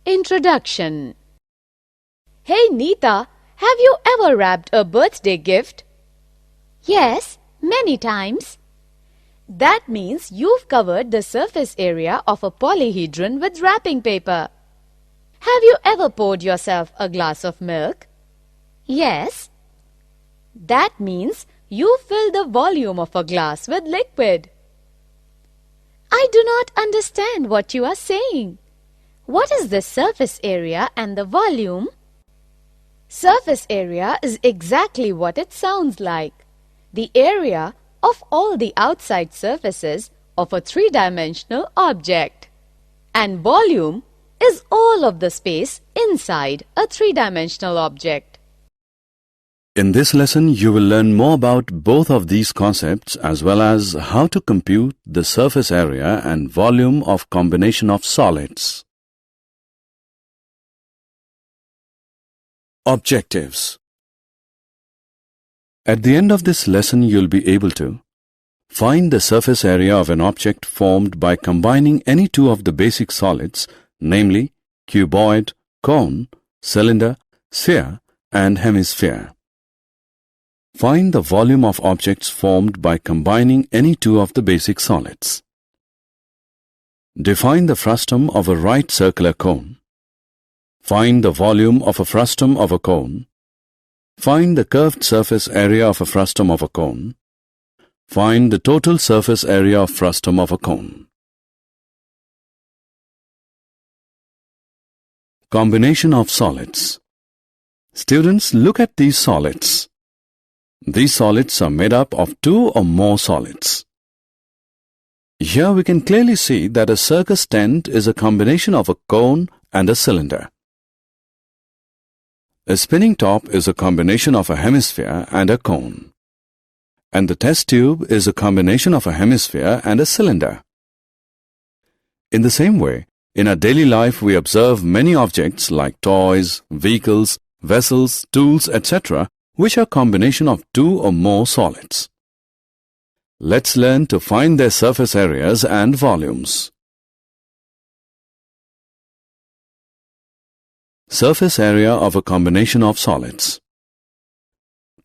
Introduction. Hey Neeta, have you ever wrapped a birthday gift? Yes, many times. That means you've covered the surface area of a polyhedron with wrapping paper. Have you ever poured yourself a glass of milk? Yes. That means you filled the volume of a glass with liquid. I do not understand what you are saying. What is the surface area and the volume? Surface area is exactly what it sounds like. The area of all the outside surfaces of a three-dimensional object. And volume is all of the space inside a three-dimensional object. In this lesson, you will learn more about both of these concepts as well as how to compute the surface area and volume of combination of solids. Objectives. At the end of this lesson, you'll be able to find the surface area of an object formed by combining any two of the basic solids, namely cuboid, cone, cylinder, sphere, and hemisphere. Find the volume of objects formed by combining any two of the basic solids. Define the frustum of a right circular cone. Find the volume of a frustum of a cone. Find the curved surface area of a frustum of a cone. Find the total surface area of frustum of a cone. Combination of solids. Students, look at these solids. These solids are made up of two or more solids. Here we can clearly see that a circus tent is a combination of a cone and a cylinder. A spinning top is a combination of a hemisphere and a cone. And the test tube is a combination of a hemisphere and a cylinder. In the same way, in our daily life we observe many objects like toys, vehicles, vessels, tools, etc., which are combination of two or more solids. Let's learn to find their surface areas and volumes. Surface area of a combination of solids.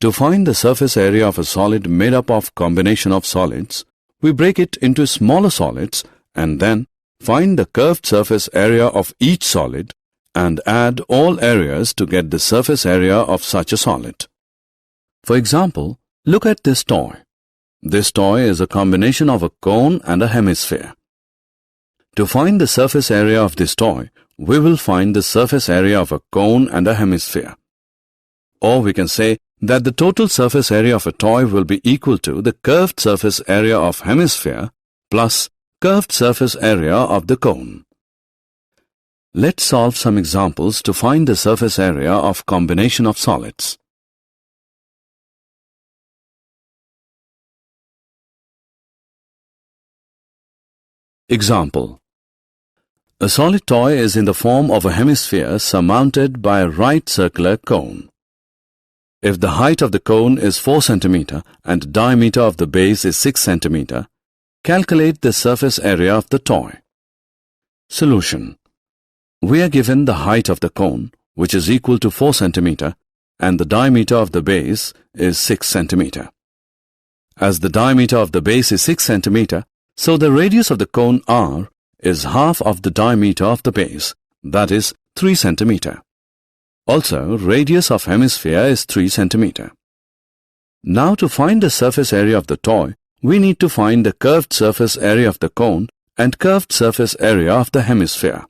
To find the surface area of a solid made up of combination of solids, we break it into smaller solids and then find the curved surface area of each solid and add all areas to get the surface area of such a solid. For example, look at this toy. This toy is a combination of a cone and a hemisphere. To find the surface area of this toy, we will find the surface area of a cone and a hemisphere. Or we can say that the total surface area of a toy will be equal to the curved surface area of hemisphere plus curved surface area of the cone. Let's solve some examples to find the surface area of combination of solids. Example. A solid toy is in the form of a hemisphere surmounted by a right circular cone. If the height of the cone is 4 cm and the diameter of the base is 6 cm, calculate the surface area of the toy. Solution. We are given the height of the cone, which is equal to 4 cm, and the diameter of the base is 6 cm. As the diameter of the base is 6 cm, so the radius of the cone R is half of the diameter of the base, that is 3 cm. Also, radius of hemisphere is 3 cm. Now to find the surface area of the toy, we need to find the curved surface area of the cone and curved surface area of the hemisphere.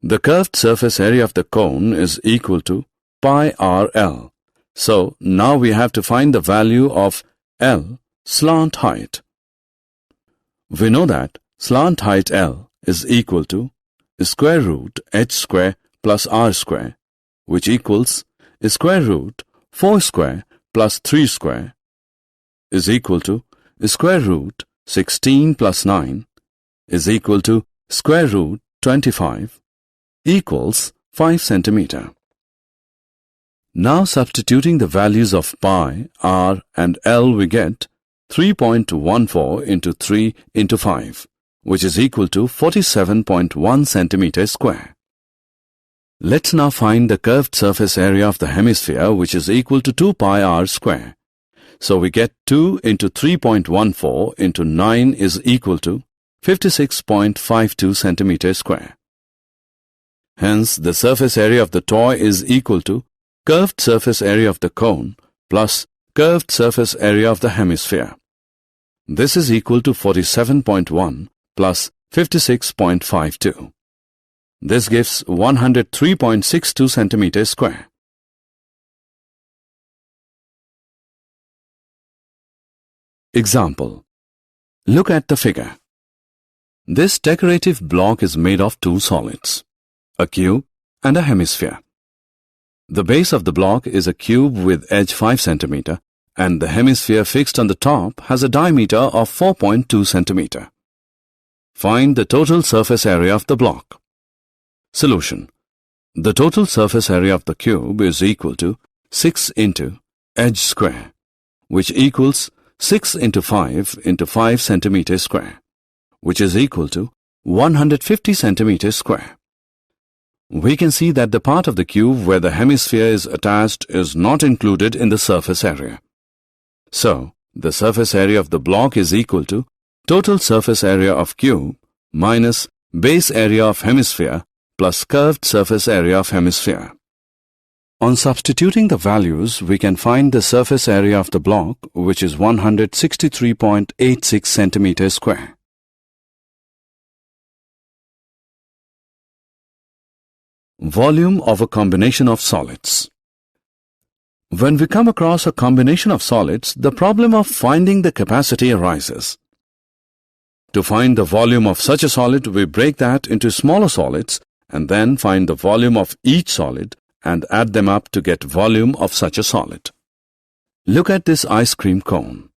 The curved surface area of the cone is equal to pi RL. So, now we have to find the value of L, slant height. We know that slant height L is equal to square root h square plus r square, which equals square root 4 square plus 3 square is equal to square root 16 plus 9 is equal to square root 25 equals 5 cm. Now substituting the values of pi, r and L, we get 3.14 into 3 into 5, which is equal to 47.1 centimeter square. Let's now find the curved surface area of the hemisphere, which is equal to 2 pi r square. So we get 2 into 3.14 into 9 is equal to 56.52 centimeters square. Hence, the surface area of the toy is equal to curved surface area of the cone plus curved surface area of the hemisphere. This is equal to 47.1 plus 56.52. This gives 103.62 centimeters square. Example. Look at the figure. This decorative block is made of two solids, a cube and a hemisphere. The base of the block is a cube with edge 5 cm and the hemisphere fixed on the top has a diameter of 4.2 cm. Find the total surface area of the block. Solution. The total surface area of the cube is equal to 6 into edge square, which equals 6 into 5 into 5 centimeters square, which is equal to 150 centimeters square. We can see that the part of the cube where the hemisphere is attached is not included in the surface area. So, the surface area of the block is equal to total surface area of cube minus base area of hemisphere plus curved surface area of hemisphere. On substituting the values, we can find the surface area of the block, which is 163.86 centimeters square. Volume of a combination of solids. When we come across a combination of solids, the problem of finding the capacity arises. To find the volume of such a solid, we break that into smaller solids and then find the volume of each solid and add them up to get volume of such a solid. Look at this ice cream cone.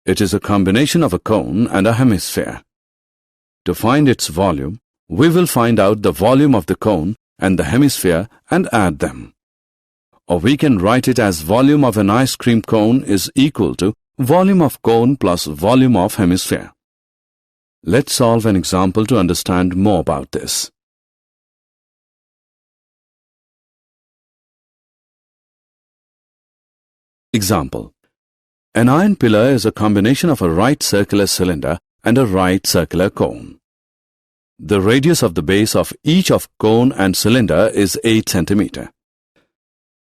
It is a combination of a cone and a hemisphere. To find its volume, we will find out the volume of the cone and the hemisphere and add them. Or we can write it as volume of an ice cream cone is equal to volume of cone plus volume of hemisphere. Let's solve an example to understand more about this. Example. An iron pillar is a combination of a right circular cylinder and a right circular cone. The radius of the base of each of cone and cylinder is 8 cm.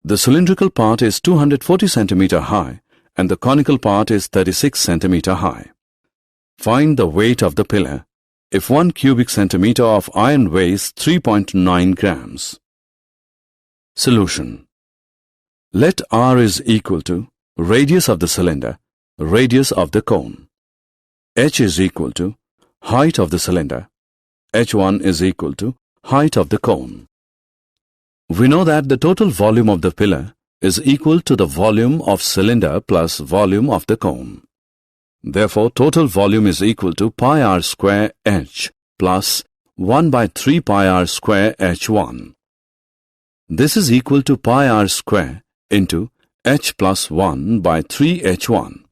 The cylindrical part is 240 cm high and the conical part is 36 cm high. Find the weight of the pillar if 1 cubic centimeter of iron weighs 3.9 grams. Solution. Let R is equal to radius of the cylinder, radius of the cone. H is equal to height of the cylinder. H1 is equal to height of the cone. We know that the total volume of the pillar is equal to the volume of cylinder plus volume of the cone. Therefore, total volume is equal to pi r square H plus 1 by 3 pi r square H1. This is equal to pi r square into H plus 1 by 3 H1.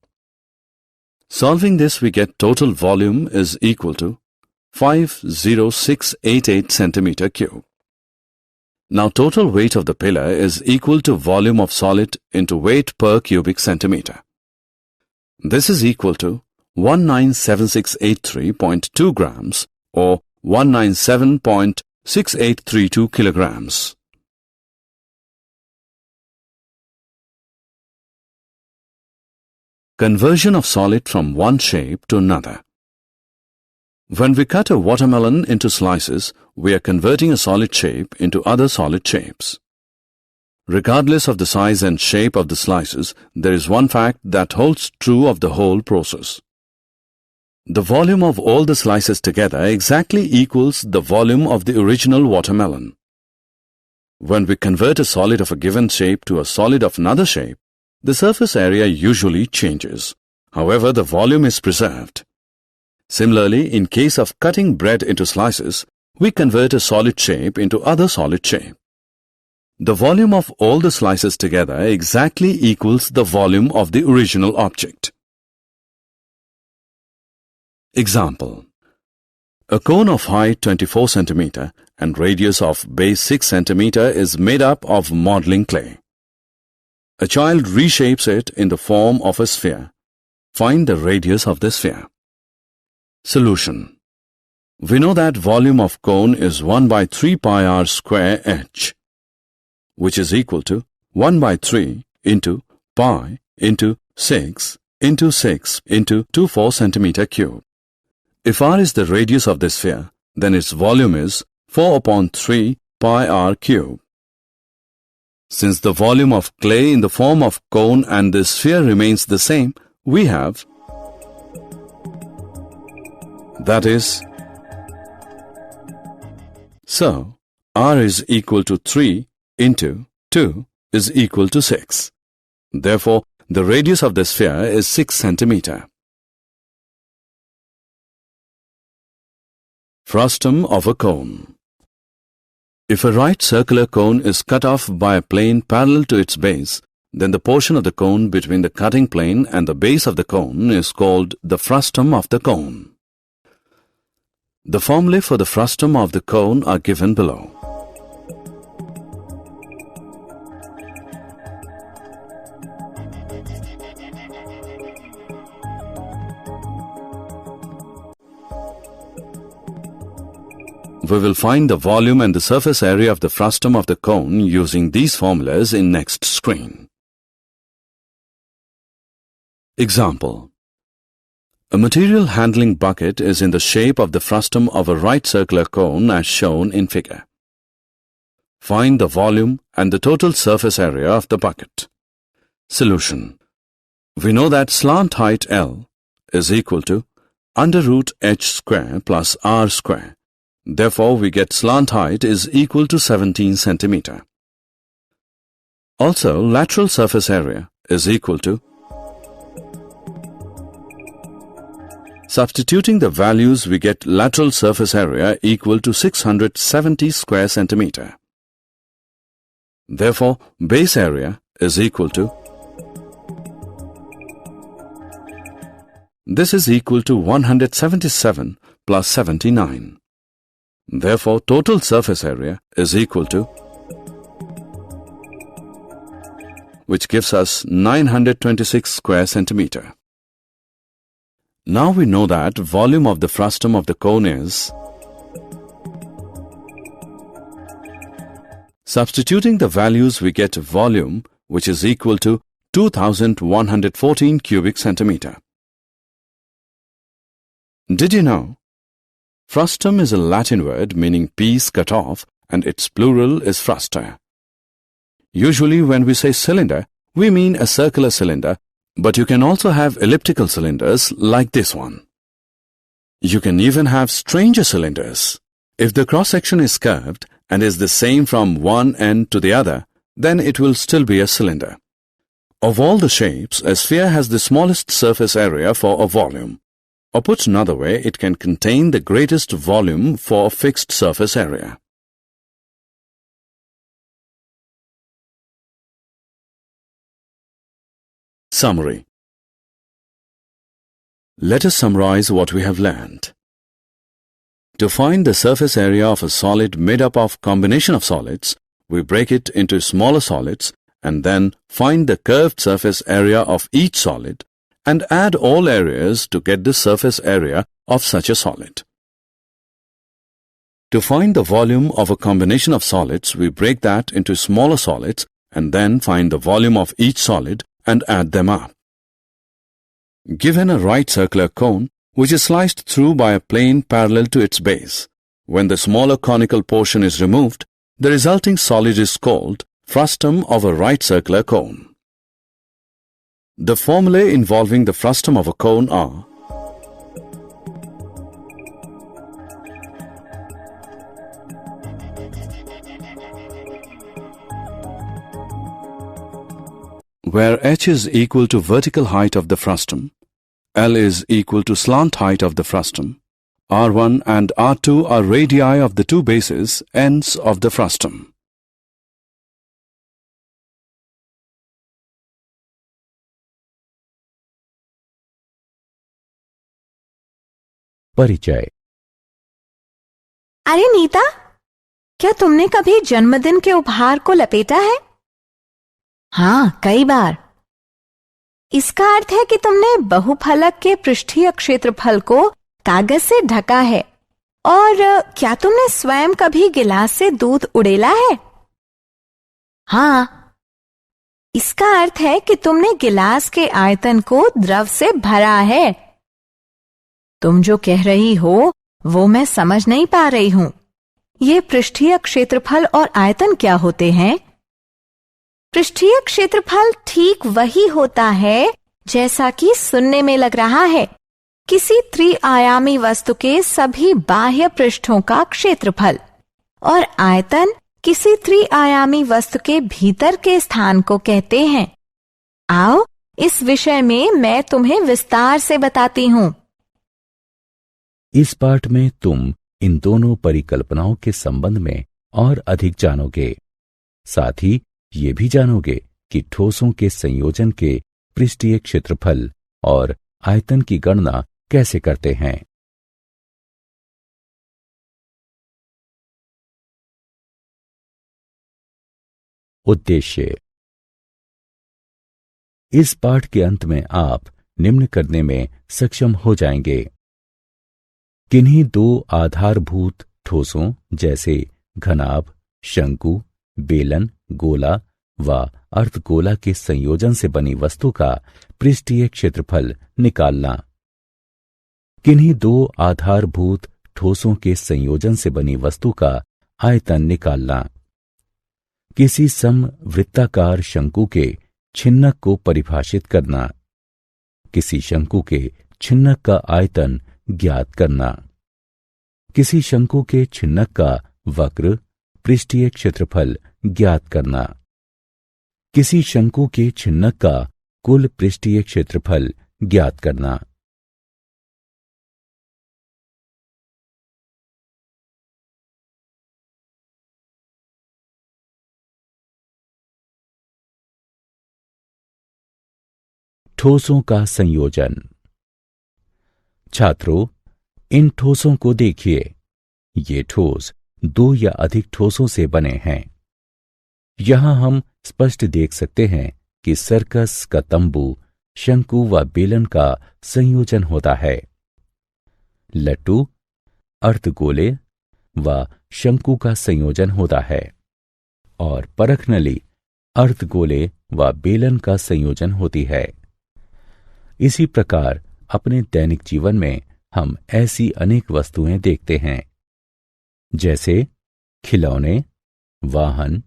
Solving this, we get total volume is equal to 50688 centimeter cube. Now total weight of the pillar is equal to volume of solid into weight per cubic centimeter. This is equal to 197683.2 grams or 197.6832 kilograms. Conversion of solid from one shape to another. When we cut a watermelon into slices, we are converting a solid shape into other solid shapes. Regardless of the size and shape of the slices, there is one fact that holds true of the whole process. The volume of all the slices together exactly equals the volume of the original watermelon. When we convert a solid of a given shape to a solid of another shape, the surface area usually changes. However, the volume is preserved. Similarly, in case of cutting bread into slices, we convert a solid shape into other solid shape. The volume of all the slices together exactly equals the volume of the original object. Example. A cone of height 24 cm and radius of base 6 centimeter is made up of modeling clay. A child reshapes it in the form of a sphere. Find the radius of the sphere. Solution. We know that volume of cone is 1 by 3 pi r square h, which is equal to 1 by 3 into pi into 6 into 6 into 24 centimeter cube. If r is the radius of the sphere, then its volume is 4 upon 3 pi r cube. Since the volume of clay in the form of cone and the sphere remains the same, we have, that is, so r is equal to 3 into 2 is equal to 6. Therefore, the radius of the sphere is 6 centimeter. Frustum of a cone. If a right circular cone is cut off by a plane parallel to its base, then the portion of the cone between the cutting plane and the base of the cone is called the frustum of the cone. The formulae for the frustum of the cone are given below. We will find the volume and the surface area of the frustum of the cone using these formulas in next screen. Example. A material handling bucket is in the shape of the frustum of a right circular cone as shown in figure. Find the volume and the total surface area of the bucket. Solution. We know that slant height L is equal to under root h square plus r square. Therefore, we get slant height is equal to 17 centimeter. Also, lateral surface area is equal to, substituting the values, we get lateral surface area equal to 670 square centimeter. Therefore, base area is equal to, this is equal to 177 plus 79. Therefore, total surface area is equal to, which gives us 926 square centimeter. Now we know that volume of the frustum of the cone is, substituting the values we get volume, which is equal to 2114 cubic centimeter. Did you know? Frustum is a Latin word meaning piece cut off, and its plural is frusta. Usually when we say cylinder, we mean a circular cylinder, but you can also have elliptical cylinders like this one. You can even have stranger cylinders. If the cross-section is curved and is the same from one end to the other, then it will still be a cylinder. Of all the shapes, a sphere has the smallest surface area for a volume. Or put another way, it can contain the greatest volume for a fixed surface area. Summary. Let us summarize what we have learned. To find the surface area of a solid made up of combination of solids, we break it into smaller solids and then find the curved surface area of each solid and add all areas to get the surface area of such a solid. To find the volume of a combination of solids, we break that into smaller solids and then find the volume of each solid and add them up. Given a right circular cone, which is sliced through by a plane parallel to its base, when the smaller conical portion is removed, the resulting solid is called frustum of a right circular cone. The formulae involving the frustum of a cone are: where h is equal to vertical height of the frustum, L is equal to slant height of the frustum, R1 and R2 are radii of the two bases, ends of the frustum. परिचय। अरे नीता, क्या तुमने कभी जन्मदिन के उपहार को लपेटा है? हाँ, कई बार। इसका अर्थ है कि तुमने बहुफलक के पृष्ठीय क्षेत्रफल को कागज से ढका है। और क्या तुमने स्वयं कभी गिलास से दूध उड़ेला है? हाँ। इसका अर्थ है कि तुमने गिलास के आयतन को द्रव से भरा है। तुम जो कह रही हो वो मैं समझ नहीं पा रही हूं। ये पृष्ठीय क्षेत्रफल और आयतन क्या होते हैं? पृष्ठीय क्षेत्रफल ठीक वही होता है जैसा कि सुनने में लग रहा है, किसी त्रिआयामी वस्तु के सभी बाह्य पृष्ठों का क्षेत्रफल। और आयतन किसी त्रिआयामी वस्तु के भीतर के स्थान को कहते हैं। आओ, इस विषय में मैं तुम्हें विस्तार से बताती हूं। इस पाठ में तुम इन दोनों परिकल्पनाओं के संबंध में और अधिक जानोगे। साथ ही ये भी जानोगे कि ठोसों के संयोजन के पृष्ठीय क्षेत्रफल और आयतन की गणना कैसे करते हैं। उद्देश्य। इस पाठ के अंत में आप निम्न करने में सक्षम हो जाएंगे। किन्हीं दो आधारभूत ठोसों जैसे घनाभ, शंकु, बेलन, गोला व अर्धगोला के संयोजन से बनी वस्तु का पृष्ठीय क्षेत्रफल निकालना। किन्हीं दो आधारभूत ठोसों के संयोजन से बनी वस्तु का आयतन निकालना। किसी समवृत्ताकार शंकु के छिन्नक को परिभाषित करना। किसी शंकु के छिन्नक का आयतन ज्ञात करना। किसी शंकु के छिन्नक का वक्र पृष्ठीय क्षेत्रफल ज्ञात करना। किसी शंकु के छिन्नक का कुल पृष्ठीय क्षेत्रफल ज्ञात करना। ठोसों का संयोजन। छात्रों, इन ठोसों को देखिए। ये ठोस दो या अधिक ठोसों से बने हैं। यहां हम स्पष्ट देख सकते हैं कि सर्कस का तंबू शंकु व बेलन का संयोजन होता है। लट्टू अर्धगोले व शंकु का संयोजन होता है और परखनली अर्धगोले व बेलन का संयोजन होती है। इसी प्रकार अपने दैनिक जीवन में हम ऐसी अनेक वस्तुएं देखते हैं, जैसे खिलौने, वाहन,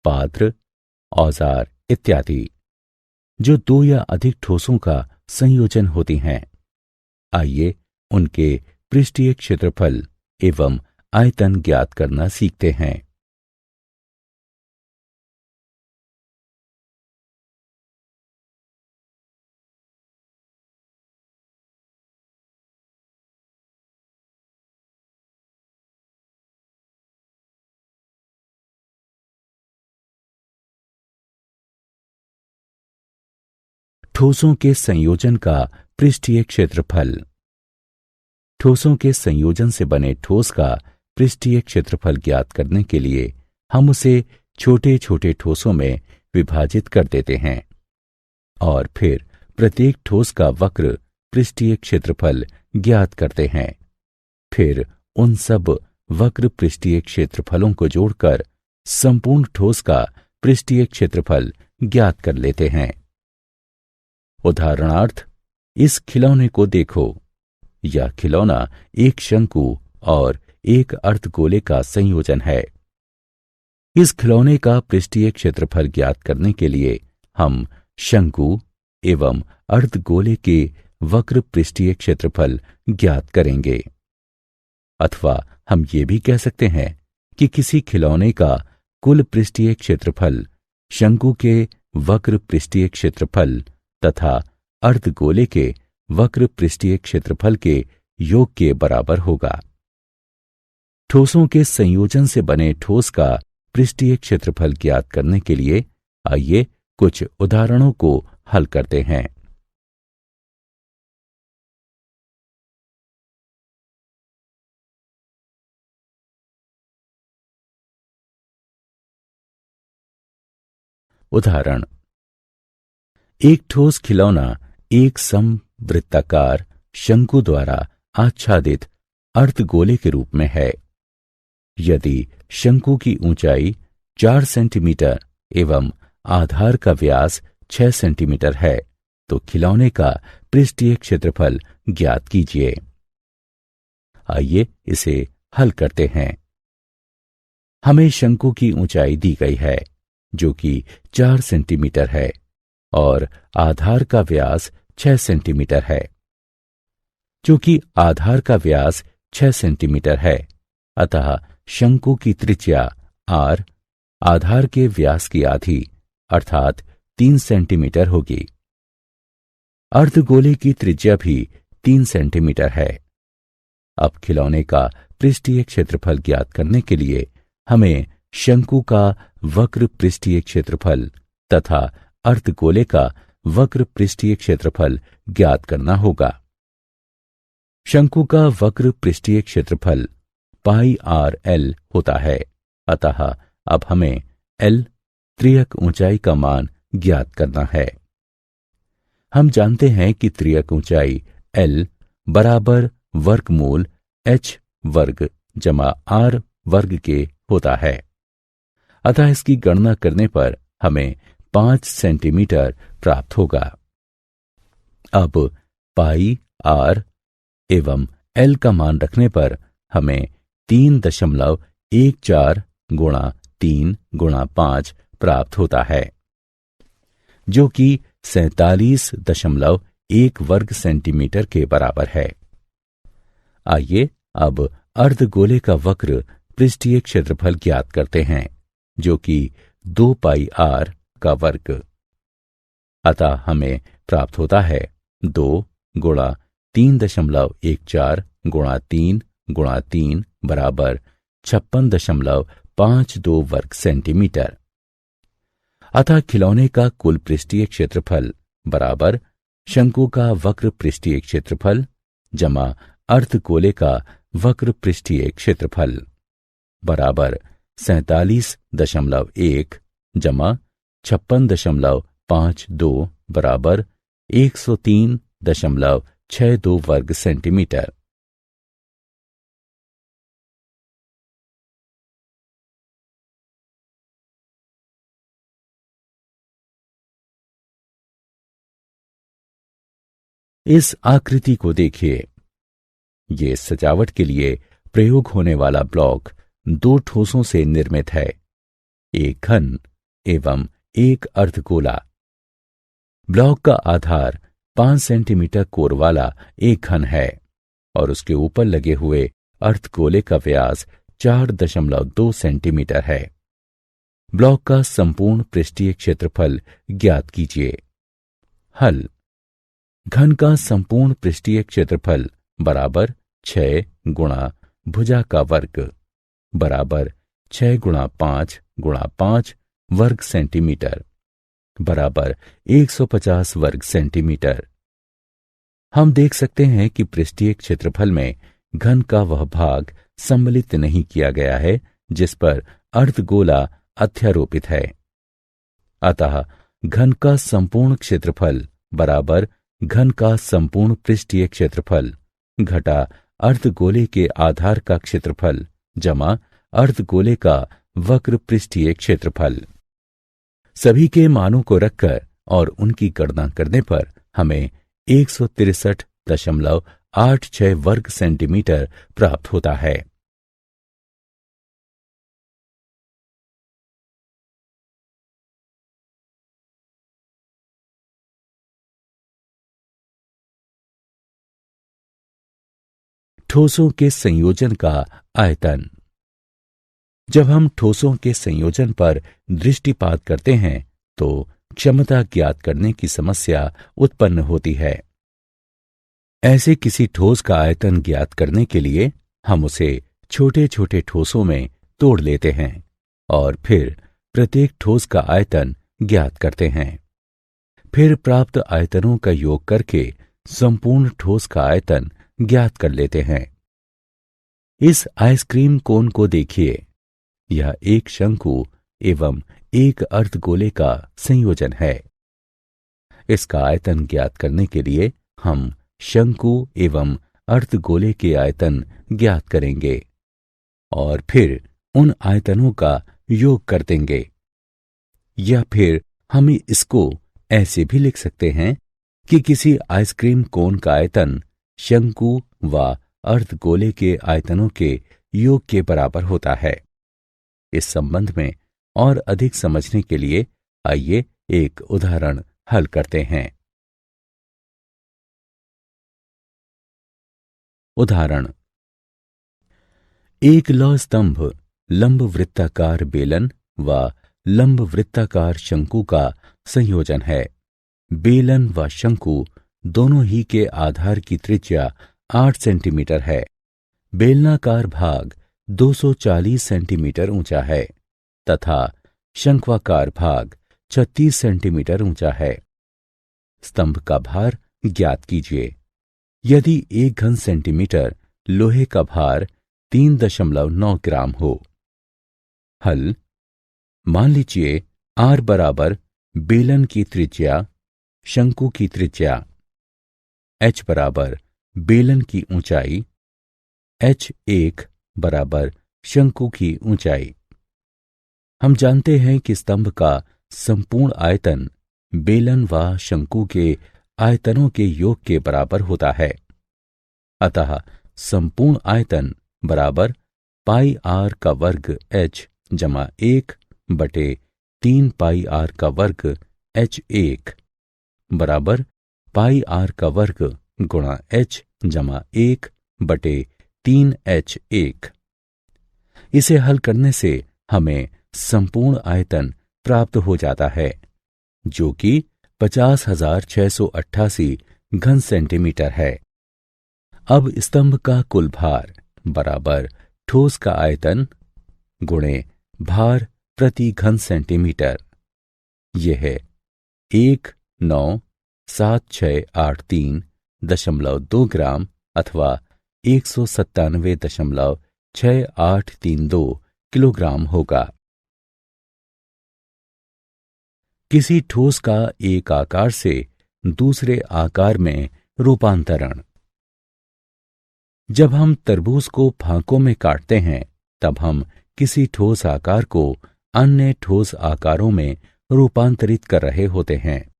पात्र, औजार इत्यादि, जो दो या अधिक ठोसों का संयोजन होती हैं। आइए उनके पृष्ठीय क्षेत्रफल एवं आयतन ज्ञात करना सीखते हैं। ठोसों के संयोजन का पृष्ठीय क्षेत्रफल। ठोसों के संयोजन से बने ठोस का पृष्ठीय क्षेत्रफल ज्ञात करने के लिए हम उसे छोटे छोटे ठोसों में विभाजित कर देते हैं और फिर प्रत्येक ठोस का वक्र पृष्ठीय क्षेत्रफल ज्ञात करते हैं। फिर उन सब वक्र पृष्ठीय क्षेत्रफलों को जोड़कर संपूर्ण ठोस का पृष्ठीय क्षेत्रफल ज्ञात कर लेते हैं। उदाहरणार्थ, इस खिलौने को देखो। यह खिलौना एक शंकु और एक अर्धगोले का संयोजन है। इस खिलौने का पृष्ठीय क्षेत्रफल ज्ञात करने के लिए हम शंकु एवं अर्धगोले के वक्र पृष्ठीय क्षेत्रफल ज्ञात करेंगे। अथवा हम ये भी कह सकते हैं कि किसी खिलौने का कुल पृष्ठीय क्षेत्रफल शंकु के वक्र पृष्ठीय क्षेत्रफल तथा अर्धगोले के वक्र पृष्ठीय क्षेत्रफल के योग के बराबर होगा। ठोसों के संयोजन से बने ठोस का पृष्ठीय क्षेत्रफल ज्ञात करने के लिए आइए कुछ उदाहरणों को हल करते हैं। उदाहरण। एक ठोस खिलौना एक समवृत्ताकार शंकु द्वारा आच्छादित अर्धगोले के रूप में है। यदि शंकु की ऊंचाई 4 सेंटीमीटर एवं आधार का व्यास 6 सेंटीमीटर है तो खिलौने का पृष्ठीय क्षेत्रफल ज्ञात कीजिए। आइए इसे हल करते हैं। हमें शंकु की ऊंचाई दी गई है जो कि 4 सेंटीमीटर है और आधार का व्यास 6 सेंटीमीटर है। चूंकि आधार का व्यास 6 सेंटीमीटर है अतः शंकु की त्रिज्या r आधार के व्यास की आधी अर्थात 3 सेंटीमीटर होगी। अर्धगोले की त्रिज्या भी 3 सेंटीमीटर है। अब खिलौने का पृष्ठीय क्षेत्रफल ज्ञात करने के लिए हमें शंकु का वक्र पृष्ठीय क्षेत्रफल तथा अर्धगोले का वक्र पृष्ठीय क्षेत्रफल ज्ञात करना होगा। शंकु का वक्र पृष्ठीय क्षेत्रफल पाई आर एल होता है। अतः अब हमें एल त्रियक ऊंचाई का मान ज्ञात करना है। हम जानते हैं कि त्रियक ऊंचाई एल बराबर वर्गमूल एच वर्ग जमा आर वर्ग के होता है। अतः इसकी गणना करने पर हमें 5 सेंटीमीटर प्राप्त होगा। अब पाई आर एवं एल का मान रखने पर हमें 3.14 गुणा 3 गुणा 5 प्राप्त होता है जो कि 47.1 वर्ग सेंटीमीटर के बराबर है। आइए अब अर्धगोले का वक्र पृष्ठीय क्षेत्रफल ज्ञात करते हैं जो कि 2 पाई आर का वर्ग। अतः हमें प्राप्त होता है 2 गुणा 3.14 गुणा 3 गुणा 3 बराबर 56.52 वर्ग सेंटीमीटर। अतः खिलौने का कुल पृष्ठीय क्षेत्रफल बराबर शंकु का वक्र पृष्ठीय क्षेत्रफल जमा अर्धगोले का वक्र पृष्ठीय क्षेत्रफल बराबर 47.1 जमा 56.52 बराबर 103.62 वर्ग सेंटीमीटर। इस आकृति को देखिए। ये सजावट के लिए प्रयोग होने वाला ब्लॉक 2 ठोसों से निर्मित है, एक घन एवं एक अर्धगोला। ब्लॉक का आधार 5 सेंटीमीटर कोर वाला एक घन है और उसके ऊपर लगे हुए अर्धगोले का व्यास 4.2 सेंटीमीटर है। ब्लॉक का संपूर्ण पृष्ठीय क्षेत्रफल ज्ञात कीजिए। हल। घन का संपूर्ण पृष्ठीय क्षेत्रफल बराबर 6 गुणा भुजा का वर्ग बराबर 6 गुणा 5 गुणा 5 वर्ग सेंटीमीटर बराबर 150 वर्ग सेंटीमीटर। हम देख सकते हैं कि पृष्ठीय क्षेत्रफल में घन का वह भाग सम्मिलित नहीं किया गया है जिस पर अर्धगोला अध्यारोपित है। अतः घन का संपूर्ण क्षेत्रफल बराबर घन का संपूर्ण पृष्ठीय क्षेत्रफल घटा अर्धगोले के आधार का क्षेत्रफल जमा अर्धगोले का वक्र पृष्ठीय क्षेत्रफल। सभी के मानों को रखकर और उनकी गणना करने पर हमें 163.86 वर्ग सेंटीमीटर प्राप्त होता है। ठोसों के संयोजन का आयतन। जब हम ठोसों के संयोजन पर दृष्टिपात करते हैं तो क्षमता ज्ञात करने की समस्या उत्पन्न होती है। ऐसे किसी ठोस का आयतन ज्ञात करने के लिए हम उसे छोटे छोटे ठोसों में तोड़ लेते हैं और फिर प्रत्येक ठोस का आयतन ज्ञात करते हैं। फिर प्राप्त आयतनों का योग करके संपूर्ण ठोस का आयतन ज्ञात कर लेते हैं। इस आइसक्रीम कोन को देखिए। यह एक शंकु एवं एक अर्धगोले का संयोजन है। इसका आयतन ज्ञात करने के लिए हम शंकु एवं अर्धगोले के आयतन ज्ञात करेंगे और फिर उन आयतनों का योग कर देंगे। या फिर हम इसको ऐसे भी लिख सकते हैं कि किसी आइसक्रीम कोन का आयतन शंकु व अर्धगोले के आयतनों के योग के बराबर होता है। इस संबंध में और अधिक समझने के लिए आइए एक उदाहरण हल करते हैं। उदाहरण, एक लौह स्तंभ लंब वृत्ताकार बेलन व लंब वृत्ताकार शंकु का संयोजन है। बेलन व शंकु दोनों ही के आधार की त्रिज्या 8 सेंटीमीटर है। बेलनाकार भाग 240 सेंटीमीटर ऊंचा है तथा शंक्वाकार भाग 36 सेंटीमीटर ऊंचा है। स्तंभ का भार ज्ञात कीजिए। यदि 1 घन सेंटीमीटर लोहे का भार 3.9 ग्राम हो। हल, मान लीजिए R बराबर बेलन की त्रिज्या, शंकु की त्रिज्या, H बराबर बेलन की ऊंचाई, H1 बराबर शंकु की ऊंचाई। हम जानते हैं कि स्तंभ का संपूर्ण आयतन बेलन व शंकु के आयतनों के योग के बराबर होता है। अतः संपूर्ण आयतन बराबर पाई आर का वर्ग H जमा 1/3 पाई आर का वर्ग H1 बराबर पाई आर का वर्ग गुणा H जमा 1/3 H1। इसे हल करने से हमें संपूर्ण आयतन प्राप्त हो जाता है जो कि 50,688 घन सेंटीमीटर है। अब स्तंभ का कुल भार बराबर ठोस का आयतन गुणे भार प्रति घन सेंटीमीटर। यह है 1,97683.2 ग्राम अथवा 197.6832 किलोग्राम होगा। किसी ठोस का एक आकार से दूसरे आकार में रूपांतरण। जब हम तरबूज को फांकों में काटते हैं तब हम किसी ठोस आकार को अन्य ठोस आकारों में रूपांतरित कर रहे होते हैं।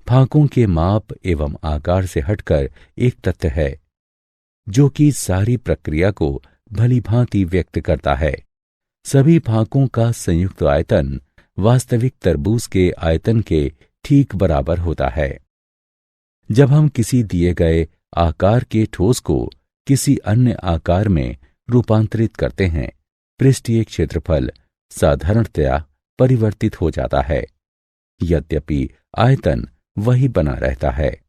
फांकों के माप एवं आकार से हटकर एक तथ्य है जो कि सारी प्रक्रिया को भलीभांति व्यक्त करता है। सभी फांकों का संयुक्त आयतन वास्तविक तरबूज के आयतन के ठीक बराबर होता है। जब हम किसी दिए गए आकार के ठोस को किसी अन्य आकार में रूपांतरित करते हैं, पृष्ठीय क्षेत्रफल साधारणतया परिवर्तित हो जाता है, यद्यपि आयतन वही बना रहता है।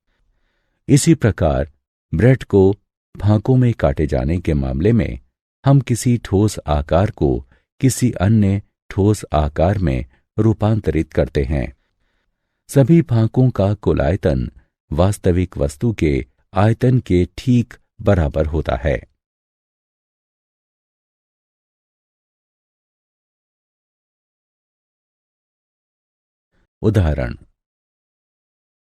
इसी प्रकार ब्रेड को फांकों में काटे जाने के मामले में हम किसी ठोस आकार को किसी अन्य ठोस आकार में रूपांतरित करते हैं। सभी फांकों का कुल आयतन वास्तविक वस्तु के आयतन के ठीक बराबर होता है। उदाहरण,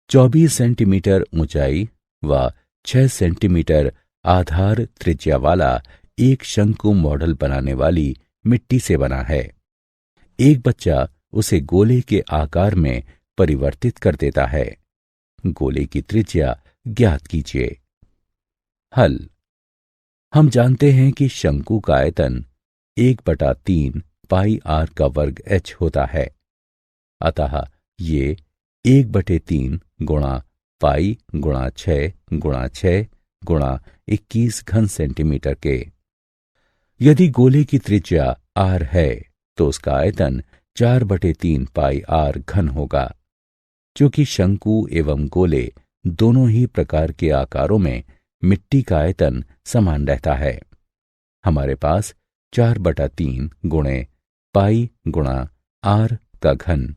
24 सेंटीमीटर ऊंचाई व 6 सेंटीमीटर आधार त्रिज्या वाला एक शंकु मॉडल बनाने वाली मिट्टी से बना है। एक बच्चा उसे गोले के आकार में परिवर्तित कर देता है। गोले की त्रिज्या ज्ञात कीजिए। हल, हम जानते हैं कि शंकु का आयतन 1/3 पाई आर का वर्ग H होता है। अतः ये 1/3 गुणा पाई गुणा 6 गुणा 6 गुणा 21 घन सेंटीमीटर के। यदि गोले की त्रिज्या R है तो उसका आयतन 4/3 पाई आर घन होगा। क्योंकि शंकु एवं गोले दोनों ही प्रकार के आकारों में मिट्टी का आयतन समान रहता है, हमारे पास 4/3 गुणे पाई गुणा आर का घन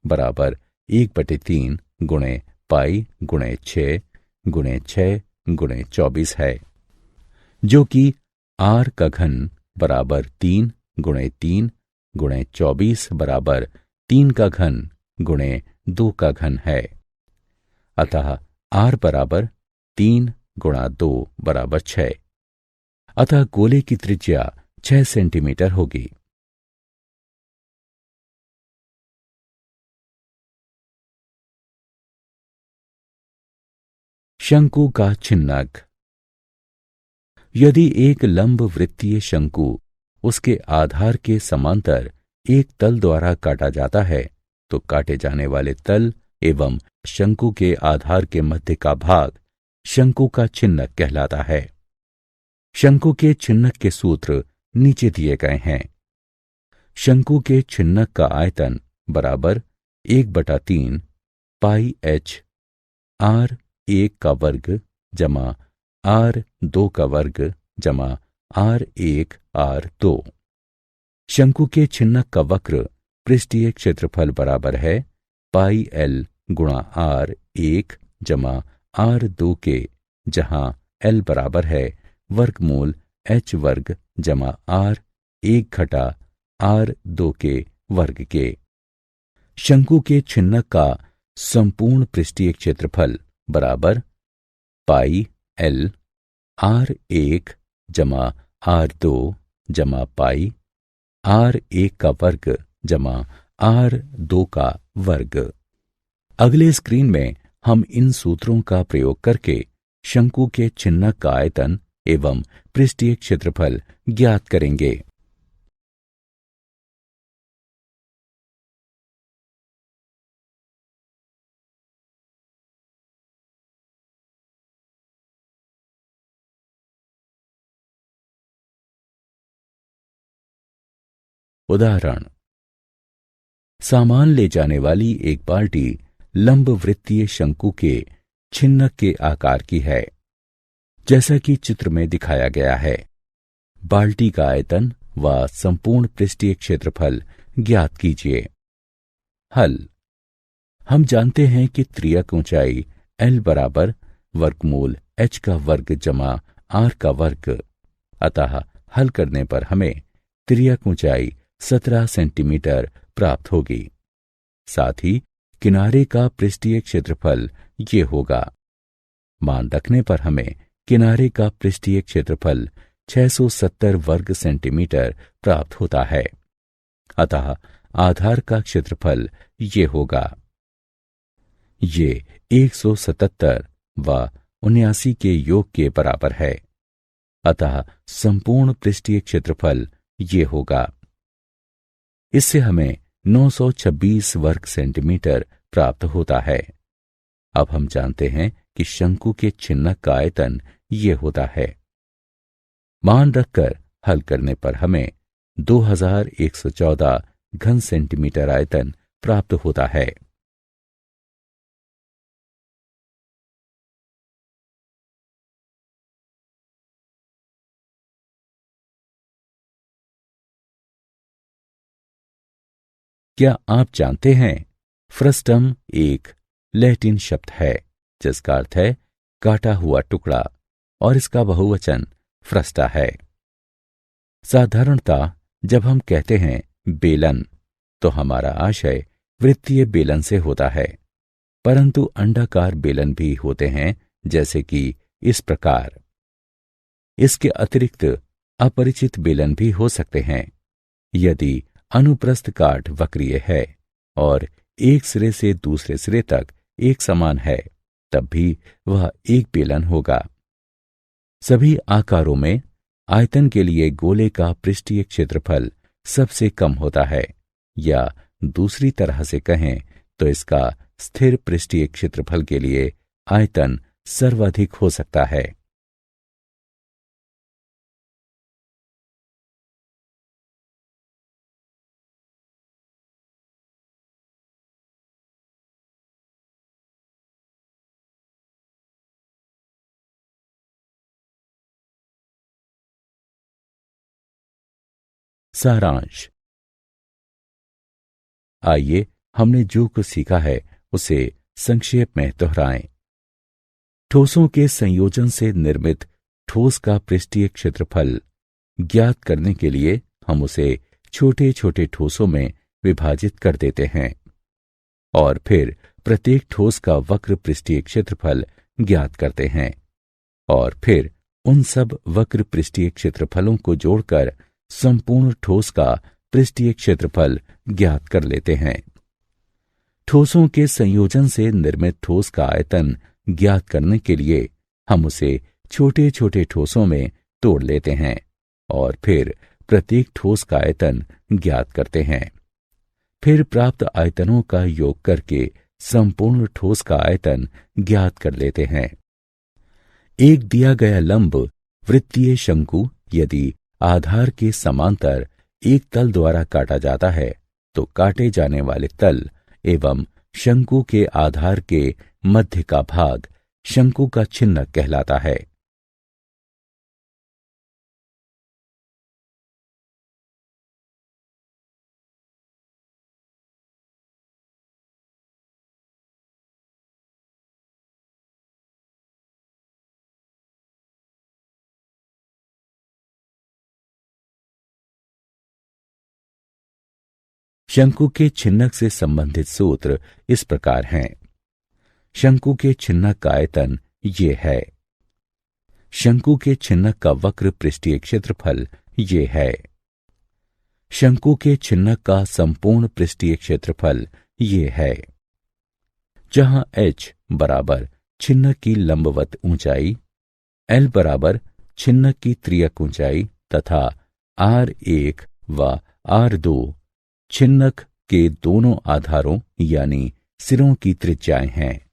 बराबर 1/3 गुणे पाई गुणे 6 गुणे 6 गुणे 24 है, जो कि आर का घन बराबर 3 गुणे 3 गुणे 24 बराबर 3 का घन गुणे 2 का घन है। अतः r बराबर 3 गुणा 2 बराबर 6। अतः गोले की त्रिज्या 6 सेंटीमीटर होगी। शंकु का छिन्नक। यदि एक लंब वृत्तीय शंकु उसके आधार के समांतर एक तल द्वारा काटा जाता है तो काटे जाने वाले तल एवं शंकु के आधार के मध्य का भाग शंकु का छिन्नक कहलाता है। शंकु के छिन्नक के सूत्र नीचे दिए गए हैं। शंकु के छिन्नक का आयतन बराबर 1/3 पाई h r1 का वर्ग जमा r2 का वर्ग जमा r1 r2। शंकु के छिन्नक का वक्र पृष्ठीय क्षेत्रफल बराबर है पाई l गुणा r1 जमा r2 के, जहां l बराबर है वर्गमूल h वर्ग जमा r1 घटा r2 के वर्ग के। शंकु के छिन्नक का संपूर्ण पृष्ठीय क्षेत्रफल बराबर पाई l r1 जमा r2 जमा पाई r1 का वर्ग जमा r2 का वर्ग। अगले स्क्रीन में हम इन सूत्रों का प्रयोग करके शंकु के छिन्नक का आयतन एवं पृष्ठीय क्षेत्रफल ज्ञात करेंगे। उदाहरण, सामान ले जाने वाली एक बाल्टी लंब वृत्तीय शंकु के छिन्नक के आकार की है, जैसा कि चित्र में दिखाया गया है। बाल्टी का आयतन व संपूर्ण पृष्ठीय क्षेत्रफल ज्ञात कीजिए। हल। हम जानते हैं कि त्रियक ऊंचाई l बराबर वर्गमूल h का वर्ग जमा r का वर्ग। अतः हल करने पर हमें त्रियक ऊंचाई 17 सेंटीमीटर प्राप्त होगी। साथ ही किनारे का पृष्ठीय क्षेत्रफल ये होगा। मान रखने पर हमें किनारे का पृष्ठीय क्षेत्रफल 670 वर्ग सेंटीमीटर प्राप्त होता है। अतः आधार का क्षेत्रफल ये होगा। ये 177 व 79 के योग के बराबर है। अतः संपूर्ण पृष्ठीय क्षेत्रफल ये होगा। इससे हमें 926 वर्ग सेंटीमीटर प्राप्त होता है। अब हम जानते हैं कि शंकु के छिन्नक का आयतन ये होता है। मान रखकर हल करने पर हमें 2114 घन सेंटीमीटर आयतन प्राप्त होता है। क्या आप जानते हैं फ्रस्टम एक लैटिन शब्द है जिसका अर्थ है काटा हुआ टुकड़ा और इसका बहुवचन फ्रस्टा है। साधारणतः जब हम कहते हैं बेलन तो हमारा आशय वृत्तीय बेलन से होता है, परंतु अंडाकार बेलन भी होते हैं, जैसे कि इस प्रकार। इसके अतिरिक्त अपरिचित बेलन भी हो सकते हैं। यदि अनुप्रस्थ काट वक्रीय है और एक सिरे से दूसरे सिरे तक एक समान है, तब भी वह एक बेलन होगा। सभी आकारों में आयतन के लिए गोले का पृष्ठीय क्षेत्रफल सबसे कम होता है, या दूसरी तरह से कहें तो इसका स्थिर पृष्ठीय क्षेत्रफल के लिए आयतन सर्वाधिक हो सकता है। सारांश। आइए हमने जो कुछ सीखा है उसे संक्षेप में दोहराएं। ठोसों के संयोजन से निर्मित ठोस का पृष्ठीय क्षेत्रफल ज्ञात करने के लिए हम उसे छोटे छोटे ठोसों में विभाजित कर देते हैं और फिर प्रत्येक ठोस का वक्र पृष्ठीय क्षेत्रफल ज्ञात करते हैं और फिर उन सब वक्र पृष्ठीय क्षेत्रफलों को जोड़कर संपूर्ण ठोस का पृष्ठीय क्षेत्रफल ज्ञात कर लेते हैं। ठोसों के संयोजन से निर्मित ठोस का आयतन ज्ञात करने के लिए हम उसे छोटे छोटे ठोसों में तोड़ लेते हैं और फिर प्रत्येक ठोस का आयतन ज्ञात करते हैं। फिर प्राप्त आयतनों का योग करके संपूर्ण ठोस का आयतन ज्ञात कर लेते हैं। एक दिया गया लंब वृत्तीय शंकु यदि आधार के समांतर एक तल द्वारा काटा जाता है तो काटे जाने वाले तल एवं शंकु के आधार के मध्य का भाग शंकु का छिन्नक कहलाता है। शंकु के छिन्नक से संबंधित सूत्र इस प्रकार हैं। शंकु के छिन्नक का आयतन ये है। शंकु के छिन्नक का वक्र पृष्ठीय क्षेत्रफल ये है। शंकु के छिन्नक का संपूर्ण पृष्ठीय क्षेत्रफल ये है। जहां h बराबर छिन्नक की लंबवत ऊंचाई, l बराबर छिन्नक की त्रियक ऊंचाई तथा r1 व r2 छिन्नक के दोनों आधारों यानी सिरों की त्रिज्याएं हैं।